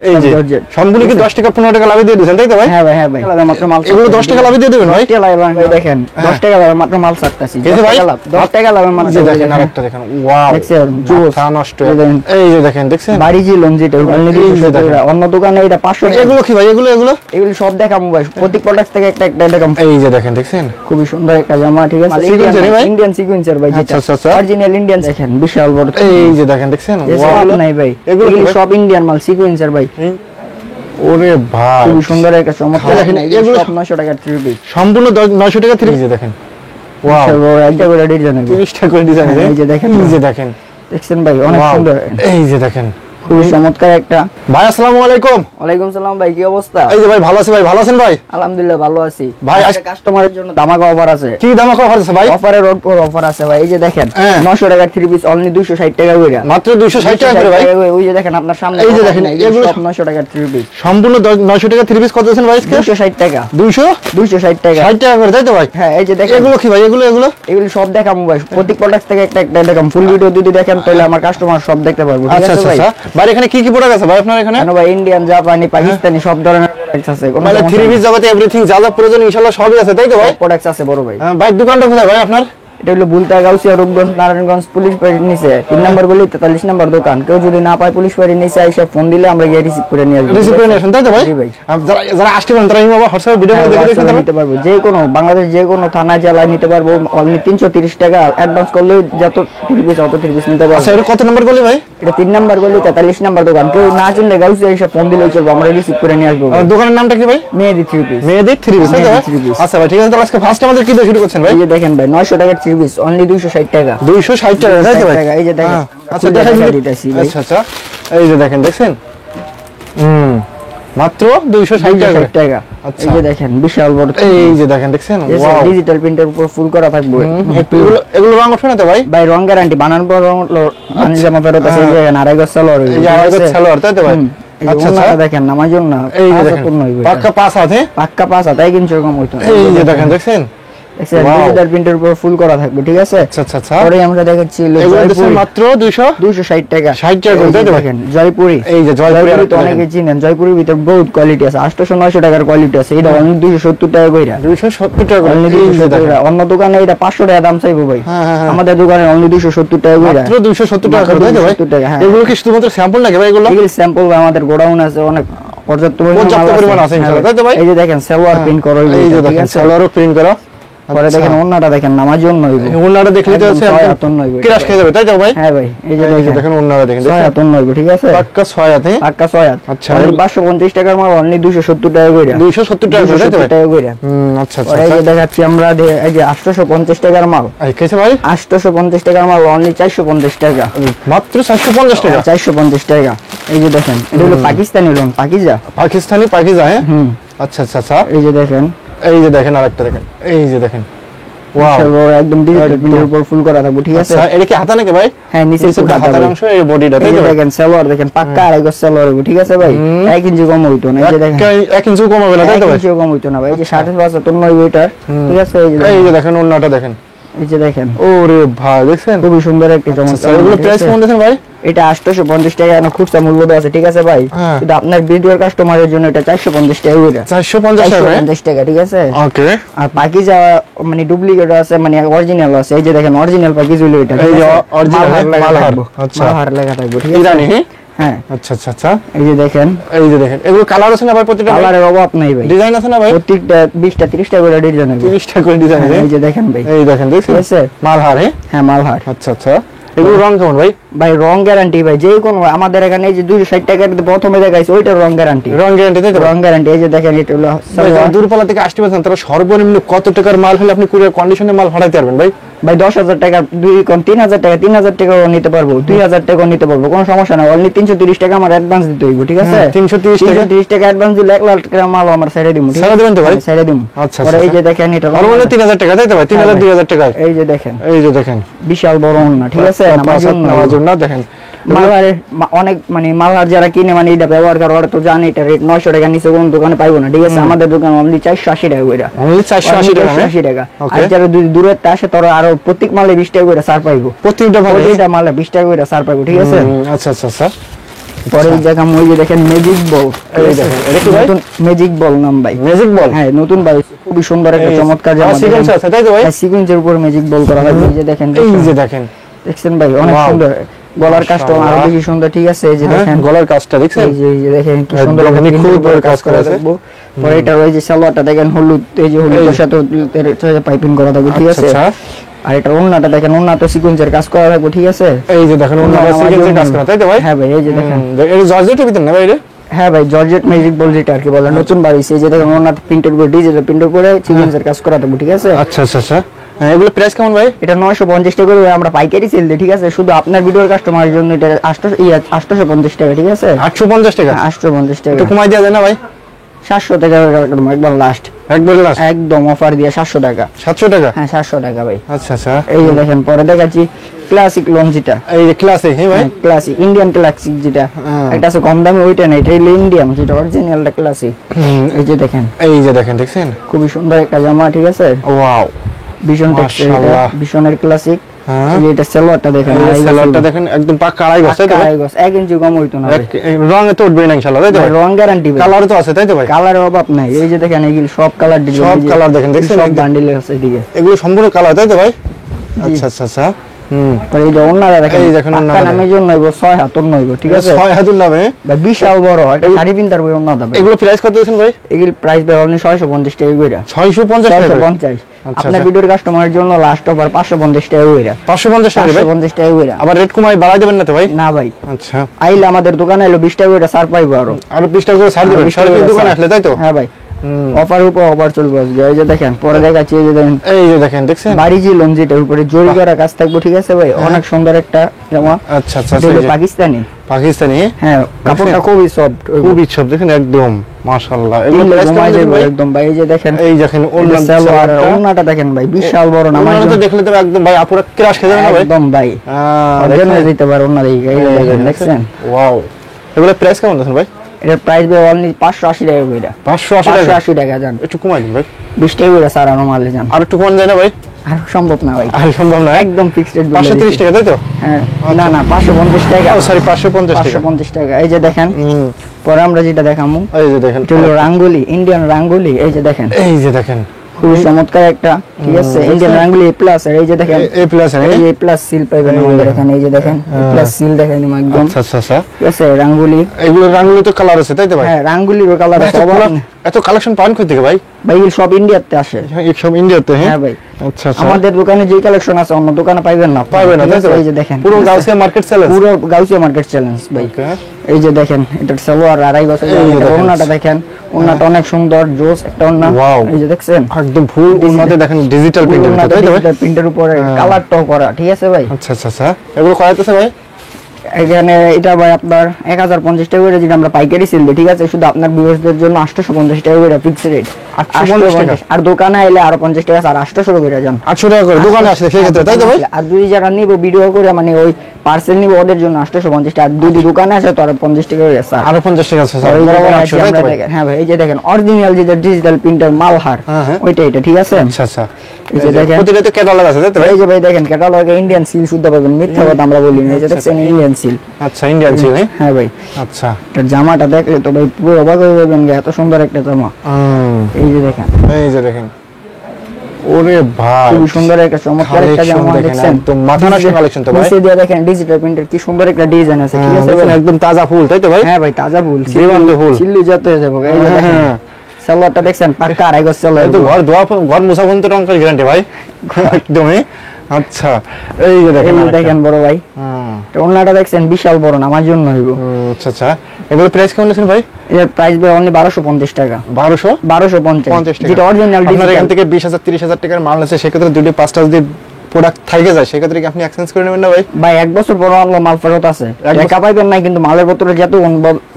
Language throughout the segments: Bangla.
এই যে সম্পূর্ণ কি 10 টাকা 15 টাকা লাভে দিয়ে দিবেন তাই তো ভাই? হ্যাঁ ভাই, হ্যাঁ ভাই, মাত্র মাল এগুলো 10 টাকা লাভে দিয়ে দিবেন ভাই? 10 টাকা লাভ ভাই, দেখেন 10 টাকা লাভ মাত্র মাল ছাড়তাছি। 10 টাকা লাভ, 10 টাকা লাভ মাত্র। দেখেন আরেকটা দেখেন, ওয়াও দেখছেন জুস মাথা নষ্ট। এই যে দেখেন দেখছেন বাড়ি জিলন যেটা অন্য দোকানে এটা 500 টাকা। এগুলো কি ভাই? এগুলো সব দেখাবো ভাই, প্রত্যেক প্রোডাক্ট থেকে একটা একটা দেখাবো। এই যে দেখেন দেখছেন খুবই সুন্দর একটা জামা, ঠিক আছে? ইন্ডিয়ান সিকোয়েন্সার ভাই, যেটা অরিজিনাল ইন্ডিয়ান। দেখেন বিশাল বড়। এই যে দেখেন দেখছেন, ওয়াও নাই ভাই, এগুলো সব ইন্ডিয়ান মাল, সিকোয়েন্সার ভাই। ওরে ভাই খুব সুন্দর একটা চমৎকার। দেখেন এগুলো সব 900 টাকা থ্রি পিস, সম্পূর্ণ 900 টাকা থ্রি পিস। দেখেন ওয়াও, একটা করে ডিজাইন হবে, 30 টাকা করে ডিজাইন। এই যে দেখেন, এই যে দেখেন দেখছেন ভাই, অনেক সুন্দর। এই যে দেখেন খুব চমৎকার একটা। ভাই আসসালামু আলাইকুম। ওয়ালাইকুম সালাম ভাই, কি অবস্থা? এই যে ভাই ভালো আছি ভাই, ভালো আছেন ভাই? আলহামদুলিল্লাহ ভালো আছি ভাই। আজকে কাস্টমারের জন্য ধামাকা অফার আছে। কি ধামাকা অফার আছে ভাই? অফারের উপর অফার আছে ভাই। এই যে দেখেন 900 টাকা থ্রি পিস অনলি 260 টাকা করে, মাত্র 260 টাকা করে ভাই। ওই যে দেখেন আপনার সামনে, এই যে দেখেন এগুলো সব 900 টাকা থ্রি পিস, সম্পূর্ণ 900 টাকা থ্রি পিস। কত দিয়েছেন ভাই? 260 টাকা। 260 টাকা, 60 টাকা করে তাই তো ভাই? হ্যাঁ। এই যে দেখেন এগুলো কি ভাই? এগুলো সব দেখাবো ভাই, প্রত্যেক প্রোডাক্ট থেকে একটা একটা দেখাম। ফুল ভিডিও যদি দেখেন তাহলে আমার কাস্টমার সব দেখতে পারবো, ঠিক আচ্ছা আছে আচ্ছা ভাই? ভাই এখানে কি কি প্রোডাক্ট আছে ভাই আপনার এখানে? কেন ভাই, ইন্ডিয়ান, জাপানি, পাকিস্তানি সব ধরনের প্রোডাক্ট আছে। মানে থ্রি পিস জগতে এভরিথিং যা যা প্রয়োজন ইনশাআল্লাহ সবই আছে তাই তো ভাই? প্রোডাক্ট আছে বড় ভাই। ভাই দোকানটা কোথায় ভাই আপনার? এটা হলো বুলতা গাউসিয়া, রূপগঞ্জ, নারায়ণগঞ্জ পুলিশ বাড়ির নিচে 3 নম্বর গলি 43 নম্বর দোকান। কেউ যদি না পায় পুলিশ বাড়ির নিচে এসে ফোন দিলে আমরা গিয়ে রিসিভ করে নিয়ে আসবো। রিসিভ করে নিয়ে আসেন তাই তো ভাই? জি ভাই। যারা আসতে পারেন তারা ইমো বা হোয়াটসঅ্যাপ ভিডিও দেখে দেখে নিতে পারবো, যে কোনো বাংলাদেশ যে কোনো থানা জেলায় নিতে পারবো। অনলি 330 টাকা অ্যাডভান্স করলে যত থ্রি পিস অত থ্রি পিস নিতে পারবো। আচ্ছা এটা কত নম্বর গলি ভাই? এটা 3 নম্বর গলি 43 নম্বর দোকান। কেউ না চিনলে গাউসিয়া এসে ফোন দিলেই চলবে, আমরা রিসিভ করে নিয়ে আসবো। দোকানের নামটা কি ভাই? মেহেদি থ্রি পিস। মেহেদি থ্রি পিস তাই তো ভাই? আচ্ছা ভাই ঠিক আছে, তাহলে আজকে ফার্স্ট আমাদের কি দিয়ে শুরু করছেন ভাই? এই যে দেখেন ভাই 900 টাকার থ্রি পিস অনলি 260 টাকা। 260 টাকা তাই তো ভাই? এই যে দেখেন, আচ্ছা দেখেন দিতেছি ভাই। আচ্ছা আচ্ছা এই যে দেখেন দেখছেন, মাত্র 260 টাকা। আচ্ছা এই যে দেখেন বিশাল বড়। এই যে দেখেন দেখছেন, ওয়াও ডিজিটাল প্রিন্টের উপর ফুল করা থাকবে। এগুলো রং ওঠে না তো ভাই? ভাই রং গ্যারান্টি, বানানোর পর রং পানি জমা ফেরত আছে। এই যে আড়াই গজ সালোয়ার, এই যে আড়াই গজ সালোয়ার তাই তো ভাই? আচ্ছা আচ্ছা দেখেন নামার জন্য এই যে দেখেন পাক্কা পাঁচ হাতে, পাক্কা 5 হাত, তাই কিন্তু এরকম হইতো। এই যে দেখেন দেখছেন ডিজিটাল প্রিন্টের উপর ফুল করা থাকবে, ঠিক আছে? আচ্ছা আচ্ছা আচ্ছা পরে আমরা দেখাচ্ছি মাত্র 260 টাকা। 60 টাকা করে তাই তো? দেখেন জয়পুরি, এই যে জয়পুরি তো অনেকে চিনেন, জয়পুরের ভিতর বহুত কোয়ালিটি আছে। 800-900 টাকার কোয়ালিটি আছে, এটা অনলি 270 টাকা কইরা। 270 টাকা অনলি 270 টাকা। অন্য দোকানে এটা 500 টাকা দাম চাইবো ভাই, আমাদের দোকানে অনলি 270 টাকা কইরা। মাত্র 270 টাকা করে তাই তো ভাই? এগুলো কি শুধুমাত্র স্যাম্পল নাকি ভাই? এগুলো স্যাম্পল, আমাদের গোডাউন আছে অনেক পর্যাপ্ত পরিমাণ আছে ইনশাআল্লাহ তাই তো ভাই? এই যে দেখেন সালোয়ার প্রিন্ট করা, এই যে দেখেন সালোয়ারও প্রিন্ট করা। পরে দেখেন ওন্নাটা দেখেন নামার জন্য হইবে। ওন্নাটা দেখলে তো আছে কিরাশ খেয়ে যাবে তাই তো ভাই? হ্যাঁ ভাই। এই যে দেখেন ওন্নাটা দেখেন 6 হাত ওন্না হইবে, ঠিক আছে? পাক্কা 6 হাতে, পাক্কা 6 হাত। আচ্ছা 550 টাকার মাল অনলি 270 টাকা কইরা। 270 টাকা করে তাই তো ভাই? আচ্ছা আচ্ছা। এই যে দেখাচ্ছি আমরা, এই যে 850 টাকার মাল। এই কেসে ভাই? 850 টাকার মাল অনলি 450 টাকা। মাত্র 450 টাকা? 450 টাকা। এই যে দেখেন এটা হলো পাকিস্তানি রং, পাকিজা। পাকিজা হ্যাঁ? আচ্ছা আচ্ছা আচ্ছা। এই যে দেখেন, এই যে দেখেন আরেকটা দেখেন, এই যে দেখেন ওয়াও একদম ডিজিটাল প্রিন্টের উপর ফুল করা থাকবে, ঠিক আছে? আচ্ছা এটা কি হাতা নাকি ভাই? হ্যাঁ নিচে হাতার অংশ, এই বডিটা তাই তো? দেখেন সালোয়ার দেখেন পাক্কা আড়াই গজ সালোয়ার হবে, ঠিক আছে ভাই? 1 ইঞ্চি কম হইতো না। এই যে দেখেন 1 ইঞ্চি কম হবে না তাই তো ভাই? 1 ইঞ্চি কম হইতো না ভাই। এই যে 75 নয় ওইটার, ঠিক আছে? এই যে দেখেন ওন্নাটা দেখেন, এই যে দেখেন ওরে ভাই দেখছেন খুবই সুন্দর একটা চমৎকার। এগুলো প্রাইস কেমন দিয়েছেন ভাই? এটা 850 টাকা এখন খুচরা মূল্য আছে, ঠিক আছে ভাই? কিন্তু আপনার ভিডিওর কাস্টমারের জন্য এটা 450 টাকা করে। 450 টাকা, ঠিক আছে? ওকে। আর পাকিজা মানে ডুপ্লিকেট আছে, মানে অরিজিনাল আছে। এই যে দেখেন অরিজিনাল পাকিজ হলো এটা, এই যে অরিজিনাল মালহার। আচ্ছা মালহার লেখা থাকবে, ঠিক আছে? ইরানি হ্যাঁ। আচ্ছা আচ্ছা আচ্ছা। এই যে দেখেন, এই যে দেখেন এগুলো কালার আছে না ভাই? প্রত্যেকটা কালারের অভাব নাই ভাই, ডিজাইন আছে না ভাই? প্রত্যেকটা 20টা 30টা করে ডিজাইন আছে, 30টা করে ডিজাইন আছে। এই যে দেখেন ভাই, এই দেখেন দেখছেন মালহার? হ্যাঁ মালহার। আচ্ছা আচ্ছা। এগুলো রং কেমন ভাই? ভাই রং গ্যারান্টি ভাই, যে কোনো আমাদের এখানে এই যে 260 টাকার প্রথমে দেখাইছে ওইটার রং গ্যারান্টি। রং গ্যারান্টি তাই তো? রং গ্যারান্টি। এই যে দেখেন এটা হলো দূরপাল্লা থেকে আসতে পারছেন, তারা সর্বনিম্ন কত টাকার মাল হলে আপনি কুরিয়ার কন্ডিশনে মাল পাঠাতে পারবেন ভাই? ভাই 10,000 টাকা, 3,000 টাকা, 3,000 টাকাও নিতে পারবো, 2,000 টাকাও নিতে পারবো, কোনো সমস্যা না। অনলি 330 টাকা আমার অ্যাডভান্স দিতে হইব, ঠিক আছে? 330 টাকা অ্যাডভান্স দিলে 1 লাখ টাকা মাল আমার ছেড়ে দিমু, ঠিক আছে? ছেড়ে দিবেন তো ভাই? ছেড়ে দিমু। আচ্ছা। পরে এই যে দেখেন এটা সর্বনিম্ন 3,000 টাকা তাই তো ভাই? 3,000 2,000 টাকা। এই যে দেখেন, এই যে দেখেন বিশাল বড় ওন্না, ঠিক আছে? নামার জন্য দেখেন মালহারে অনেক মানে মালহার যারা কিনে মানে এটা ব্যবহার করে ওরা তো জানে এটা রেট 900 টাকা নিচে কোন দোকানে পাইবো না, ঠিক আছে? আমাদের দোকানে অনলি 480 টাকা করে। অনলি 480 টাকা? 480 টাকা। আর যারা দূরের তে আসে তারা আরো প্রত্যেক মালে 20 টাকা করে ছাড় পাইবো, প্রত্যেকটা মালে 20 টাকা করে ছাড় পাইবো, ঠিক আছে? আচ্ছা আচ্ছা আচ্ছা। পরে এই জায়গা ওই যে দেখেন ম্যাজিক বল, এই দেখেন এটা কি ভাই? নতুন ম্যাজিক বল নাম ভাই, ম্যাজিক বল। হ্যাঁ নতুন ভাই, খুবই সুন্দর একটা এই চমৎকার জামা। সিকোয়েন্স আছে তাই তো ভাই? হ্যাঁ সিকোয়েন্সের উপর ম্যাজিক বল করা হয়, এই যে দেখেন, এই যে দেখেন, দেখছেন ভাই অনেক Wow. সুন্দর, গলার কাজটা আরো মাশাআল্লাহ। বেশি সুন্দর, ঠিক আছে? এই যে হ্যাঁ, দেখেন গলার কাজটা দেখছেন? এই যে দেখেন কি সুন্দর একদম একটা নিখুঁত print করে কাজ করা আছে। থাকবো। পরে এটা ওই যে সালোয়ারটা দেখেন হলুদ, এই যে হলুদের এই। সাথে পাইপিং করা থাকবে, ঠিক আছে? আচ্ছা, আর এটা ওন্নাটা দেখেন, ওন্নাতে সিকোয়েন্সের কাজ করা থাকবে, ঠিক আছে? এই যে দেখেন অন্য আমার সিকোয়েন্সের জন্য- কাজ করা তাই তো ভাই? হ্যাঁ ভাই এই যে দেখেন, এটা জর্জেটের ভিতর না ভাই এটা? হ্যাঁ ভাই জর্জেট ম্যাজিক বল যেটা আর কি বলে, নতুন বাড়িছে, এই যে দেখেন ওন্নাতে প্রিন্টের উপর ডিজিটাল প্রিন্টের উপরে সিকোয়েন্সের কাজ করা থাকবে, ঠিক আছে? আচ্ছা আচ্ছা আচ্ছা, এগুলো প্রাইস কেমন ভাই? এটা 950 টাকা করে আমরা পাইকারি সেল দিই, ঠিক আছে? শুধু আপনার ভিডিওর কাস্টমারের জন্য এটা 850 টাকা, ঠিক আছে? 850 টাকা, 850 টাকা, একটু কমাই দেওয়া যায় না ভাই? 700 টাকা একদম একবার লাস্ট, একবার লাস্ট একদম অফার দিয়ে 700 টাকা। 700 টাকা? হ্যাঁ 700 টাকা ভাই। আচ্ছা আচ্ছা, এই যে দেখেন পরে দেখাচ্ছি ক্লাসিক লঞ্চ যেটা, এই যে ক্লাসিক, হ্যাঁ ভাই, ক্লাসিক ইন্ডিয়ান ক্লাসিক যেটা, হ্যাঁ। একটা আছে কম দামে, ওইটা না, এটা হলো ইন্ডিয়ান যেটা অরিজিনালটা ক্লাসিক। এই যে দেখেন এই যে দেখেন, দেখছেন? খুবই সুন্দর একটা জামা, ঠিক আছে? ওয়াও, ভীষণ টেক্সচার, মাশাআল্লাহ। ভীষণের ক্লাসিক। হ্যাঁ, এই যে এটা সালোয়ারটা দেখেন, এই সেলারটা দেখেন একদম পাক্কা আড়াই গজ তাই তো ভাই? 1 ইঞ্চি কম হইতো না ভাই। রঙে তো উঠবে না ইনশাআল্লাহ তাই তো ভাই? রং গ্যারান্টি ভাই, কালার তো আছে তাই তো ভাই? কালারের অভাব নাই। এই যে দেখেন এগুলো সব কালার ডিজাইন, সব কালার দেখেন, দেখছেন? সব বান্ডিলে আছে এদিকে। এগুলো সম্পূর্ণ কালার তাই তো ভাই? আচ্ছা আচ্ছা আচ্ছা, পরে এই যে ওন্নাটা দেখেন, এই দেখেন ওন্নাটা পাক্কা নামের জন্য হইবো 6 হাত ওন্না হইবো, ঠিক আছে? 6 হাতুর নামে। ভাই বিশাল বড় একটা শাড়ি পিন্তার বই ওন্না দাও। এগুলো প্রাইস কত দিয়েছেন ভাই? এগুলো প্রাইস ভাই অনলি 650 টাকা কইরা। 650 টাকা? 650। আচ্ছা, আপনার আচ্ছা। ভিডিওর কাস্টমারের জন্য লাস্ট অফার 550 টাকা কইরা। 550 টাকা ভাই? 550 টাকা কইরা। আবার রেট কমাই বাড়াই দেবেন না তো ভাই? না ভাই, আচ্ছা, আইলে আমাদের দোকানে এলো 20 টাকা কইরা ছাড় পাইবো আরো। আরো 20 টাকা করে ছাড় দিবেন 20 টাকা সরাসরি করে দোকানে ছাড়। আসলে তাই তো? হ্যাঁ ভাই, অফার উপর অফার চলবে আজকে। এই যে দেখেন পরে দেখাচ্ছি, এই যে দেখেন এই যে দেখেন, দেখছেন? বাড়ি জি লঞ্জিটার উপরে জরি করা কাজ থাকবে, ঠিক আছে ভাই? অনেক সুন্দর একটা জামা, আচ্ছা আচ্ছা, এটা হলো এই যে পাকিস্তানি। পাকিস্তানি, হ্যাঁ কাপড়টা খুবই সফট, খুব ইচ্ছা দেখেন একদম মাশাআল্লাহ। এগুলো প্রাইস কেমন দিবেন ভাই? একদম ভাই। এই যে দেখেন এই দেখেন এটা ওন্না সালোয়ার, ওন্নাটা দেখেন ভাই বিশাল বড় না, আমার ওন্নাটা তো দেখলে তো একদম ভাই আপুরা ক্রাশ খেয়ে যাবে না ভাই? একদম ভাই দেখেন? জেনে দিতে পারো ওন্না দেখে। এই যে দেখেন, দেখছেন? ওয়াও, এগুলো প্রাইস কেমন দিয়েছেন ভাই? এটার প্রাইস ভাই অনলি 580 টাকা কইরা। 580 টাকা? 580 টাকা জান, একটু কমাই দিন ভাই, 20 টাকা কইরা সারানো মালে জান। আর একটু কমান যায় না ভাই? আর সম্ভব না ভাই, আর সম্ভব না? একদম ফিক্সড রেট। 530 টাকা তাই তো? হ্যাঁ না না 550 টাকা, ও সরি 550 টাকা। 550 টাকা। এই যে দেখেন পরে আমরা যেটা দেখামু, এই যে দেখেন, এটা হলো রাঙ্গুলি, ইন্ডিয়ান রাঙ্গুলি। এই যে দেখেন এই যে দেখেন খুবই চমৎকার একটা, ঠিক আছে? ইন্ডিয়ান রাঙ্গুলি এ প্লাস। আর এই যে দেখেন এ প্লাস এই যে প্লাস সিল পাইবেন আমাদের এখানে। এই যে দেখেন প্লাস সিল দেখেন একদম, আচ্ছা আচ্ছা আচ্ছা, ঠিক আছে? রাঙ্গুলি, এগুলো রাঙ্গুলি তো কালার আছে তাই তো ভাই? হ্যাঁ রাঙ্গুলির কালার আছে। এত কালেকশন পান কই থেকে ভাই? ভাই এগুলো সব ইন্ডিয়াতে আসে। এই সব ইন্ডিয়াতে? হ্যাঁ হ্যাঁ ভাই, আচ্ছা আচ্ছা, আমাদের দোকানে যে কালেকশন আছে অন্য দোকানে পাইবেন না, পাবেন না ঠিক তাই আছে? তো? এই যে দেখেন পুরো গাউসিয়া মার্কেট চ্যালেঞ্জ, পুরো গাউসিয়া মার্কেট চ্যালেঞ্জ ভাই। এই যে দেখেন এটার সালোয়ার আড়াই বছর, এই যে দেখেন। ওন্নাটা দেখেন, ওন্নাটা অনেক সুন্দর জোস একটা ওন্না। Wow. এই যে দেখছেন একদম ফুল ওন্নাতে দেখেন ডিজিটাল প্রিন্টের মতো তাই তো ভাই? প্রিন্টের উপরে কালারটাও করা, ঠিক আছে ভাই? আচ্ছা আচ্ছা আচ্ছা, এগুলো কয় আছে ভাই? এখানে এটা ভাই আপনার 1050 টাকা করে যেটা আমরা পাইকারি সেল দিই, ঠিক আছে? শুধু আপনার ভিউয়ারদের জন্য 850 টাকা করে ফিক্স রেট। 850 টাকা? আর দোকানে আইলে আরো 50 টাকা আর 800 করে যান। 800 টাকা করে দোকানে আসলে সেই ক্ষেত্রে তাই তো ভাই? আর যদি যারা নিব ভিডিও করে মানে ওই পার্সেল নিব ওদের জন্য 850 টাকা, আর যদি দোকানে আসে তো আর 50 টাকা করে স্যার। আরো 50 টাকা আছে স্যার, এই যে বরাবর দেখেন, 800 তাই তো আমরা ভাই? দেখেন, হ্যাঁ ভাই এই যে দেখেন অরিজিনাল যেটা ডিজিটাল প্রিন্টার মালহার, হ্যাঁ, হ্যাঁ। ওইটা এটা, ঠিক আছে? আচ্ছা আচ্ছা, এই যে দেখেন প্রতিটাতে ক্যাটালগ আছে তাই তো ভাই? এই যে ভাই দেখেন ক্যাটালগে ইন্ডিয়ান সিল শুদ্ধ পাবেন, মিথ্যা কথা আমরা বলি না। এই যে দেখছেন ইন্ডিয়ান সিল। আচ্ছা, ইন্ডিয়ান ছিল? হ্যাঁ ভাই, আচ্ছা, এটার জামাটা দেখলে তো ভাই পুরো অবাক হয়ে যাবেন, এত সুন্দর একটা জামা। এই যে দেখেন এই যে দেখেন, ওরে ভাই খুবই সুন্দর একটা চমৎকার একটা কালেকশন জামা, দেখেন, দেখছেন? একদম মাথা নষ্ট কালেকশন তো ভাই। নিচে দিয়ে দেখেন ডিজিটাল প্রিন্টার কি সুন্দর একটা ডিজাইন আছে, ঠিক আছে? দেখেন একদম তাজা ফুল তাই তো ভাই? হ্যাঁ ভাই তাজা ফুল, জীবন্ত ফুল। চিল্লি যত হয়ে যাবে। এই যে দেখেন হ্যাঁ। সালোয়ারটা দেখছেন পাক্কা আড়াই গজ সালোয়ার। এই তো ঘর ধোয়া ঘর মোছা পর্যন্ত রঙের গ্যারান্টি ভাই একদমই। আচ্ছা, এই যে দেখেন এই যে আরেকটা। দেখেন বড় ভাই, তো ওন্নাটা দেখছেন বিশাল বড় না, আমার জন্য হইব। আচ্ছা আচ্ছা, এগুলো প্রাইস কেমন আছেন ভাই? এর প্রাইস ভাই অনলি 1250 টাকা। 1250 যেটা অরিজিনাল আপনার এখান ডিজিটাল। থেকে 20,000 30,000 টাকার মাল আছে, সেক্ষেত্রে দুটো পাঁচটা যদি প্রোডাক্ট থাকে যায় সেক্ষেত্রে কি আপনি এক্সচেঞ্জ করে নেবেন না ভাই? ভাই এক বছর পর আনলো মাল ফেরত আছে, টাকা পাইবেন না, কিন্তু মালের বোতলে যত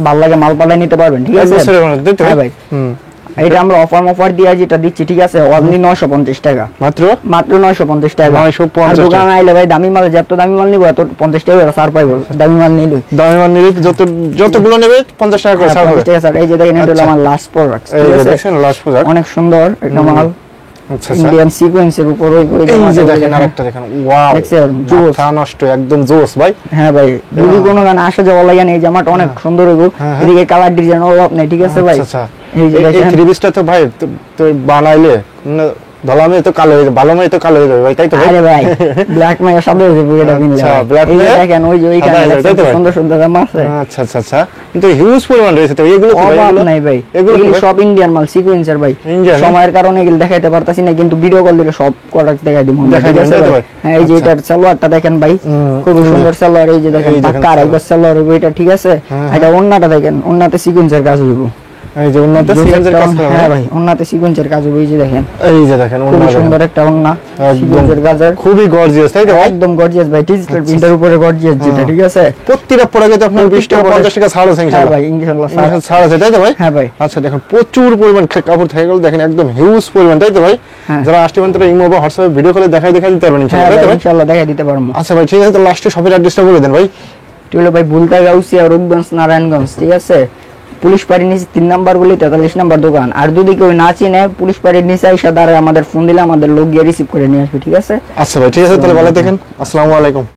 ভালো লাগে মাল পাল্টাই নিতে পারবেন, ঠিক এক আছে? বছরের মধ্যে দিতে হ্যাঁ ভাই, এটা আমরা অফার দিয়ে যেটা দিচ্ছি, ঠিক আছে? অনলি 950 টাকা, মাত্র মাত্র 950 টাকা। 950 আর দোকানে আইলে ভাই দামি মাল, যত দামি মাল নিব এত 50 টাকা ছাড় পাইবো, দামি মাল নিলে দামি মাল নিলে যতগুলো নেবে 50 টাকা করে ছাড় হবে। 50 টাকা ছাড়। এই যে দেখেন এটা হলো আচ্ছা। আমার লাস্ট প্রোডাক্ট, এই ঠিক যে আছে? দেখছেন লাস্ট প্রোডাক্ট, অনেক সুন্দর একটা মাল। আচ্ছা ইন্ডিয়ান সিকোয়েন্সের উপর ওই এই যে দেখেন আরেকটা দেখেন, ওয়াও দেখছেন জোস মাথা নষ্ট, একদম জোস ভাই। হ্যাঁ ভাই, যদি কোনো গান আসা যাওয়া লাগে না, এই জামাটা অনেক সুন্দর হইব। এদিকে কালার ডিজাইন অভাব নাই, ঠিক আছে ভাই। আচ্ছা এই যে এই দেখেন থ্রি পিসটা তো ভাই তো বানাইলে ধলামে তো কালো হয়ে যাবে, ভালো তো কালো হয়ে যাবে ভাই, তাই তো ভাই? আরে ভাই ব্ল্যাক মাইয়া সাদা হয়ে যাবে এটা কিনলে। আচ্ছা, black এই যে মাইয়া দেখেন ওই যে ওইখানে সাদা হয়ে যাবে, তাই তো ভাই? সুন্দর সুন্দর জামা আছে। আচ্ছা আচ্ছা আচ্ছা, কিন্তু হিউজ পরিমাণ রয়েছে তো এগুলো কি ভাই? অভাব এগুলো- নাই ভাই, এগুলো কি এগুলো ভাই? সব ইন্ডিয়ান মাল, সিকোয়েন্সার ভাই। Indian, সময়ের কারণে এগুলো দেখাইতে পারতাছি না, কিন্তু ভিডিও কল দিলে সব প্রোডাক্ট দেখাই দিব। দেখাই ঠিক দিবেন, আছে তাই তো ভাই? ভাই? হ্যাঁ, এই যে আচ্ছা। এটার সালোয়ারটা দেখেন ভাই, খুব সুন্দর সালোয়ার। এই যে দেখেন এই দেখেন পাক্কা আরেকবার সালোয়ার হইব এটা, ঠিক আছে? এটা ওন্নাটা দেখেন, ওন্নাতে সিকোয়েন্সের কাজ হইব। এই যে উন্নত সিকোয়েন্সের কাজ করা, হ্যাঁ ভাই, ওন্নাতে সিকোয়েন্সের কাজ হইব। এই যে দেখেন এই যে দেখেন খুব উন্নত, সুন্দর একটা ওন্না, একদম সিকোয়েন্সের কাজের, খুবই গর্জিয়াস, তাই তো ভাই? একদম গর্জিয়াস ভাই। ডিজিটাল প্রিন্টের উপরে গর্জিয়াস যেটা, ঠিক আছে? প্রত্যেকটা প্রোডাক্টে আপনার 20 টাকা 50 টাকা ছাড় আছে হ্যাঁ ইনশাআল্লাহ। ভাই, ইনশাআল্লাহ ছাড় আছে, তাই তো ভাই? হ্যাঁ ভাই। আচ্ছা দেখেন প্রচুর পরিমাণ কাপড় থেকে গেল, দেখেন একদম হিউজ পরিমাণ, তাই তো ভাই? হ্যাঁ। যারা আসতে পারেন তারা ইমো বা হোয়াটসঅ্যাপে ভিডিও কলে দেখাই দিতে পারবেন হ্যাঁ ইনশাআল্লাহ, তাই তো ভাই, ভাই? ইনশাআল্লাহ দেখাই দিতে পারবো। আচ্ছা ভাই ঠিক আছে, তো লাস্টে শপের অ্যাড্রেসটা বলে দেন ভাই। এটা হলো ভাই বুলতা গাউসিয়া, রূপগঞ্জ, নারায়ণগঞ্জ, ঠিক আছে? পুলিশ পাড়ির নিচে 3 নাম্বার গলি 43 নাম্বার দোকান। আর যদি কেউ না চিনে, পুলিশ পাড়ির নিচে এসে দাঁড়ায় আমাদের ফোন দিলে আমাদের লোক গিয়ে রিসিভ করে নিয়ে আসবে, ঠিক আছে? আচ্ছা ভাই ঠিক আছে, তাহলে ভালো দেখেন, আসসালামু আলাইকুম।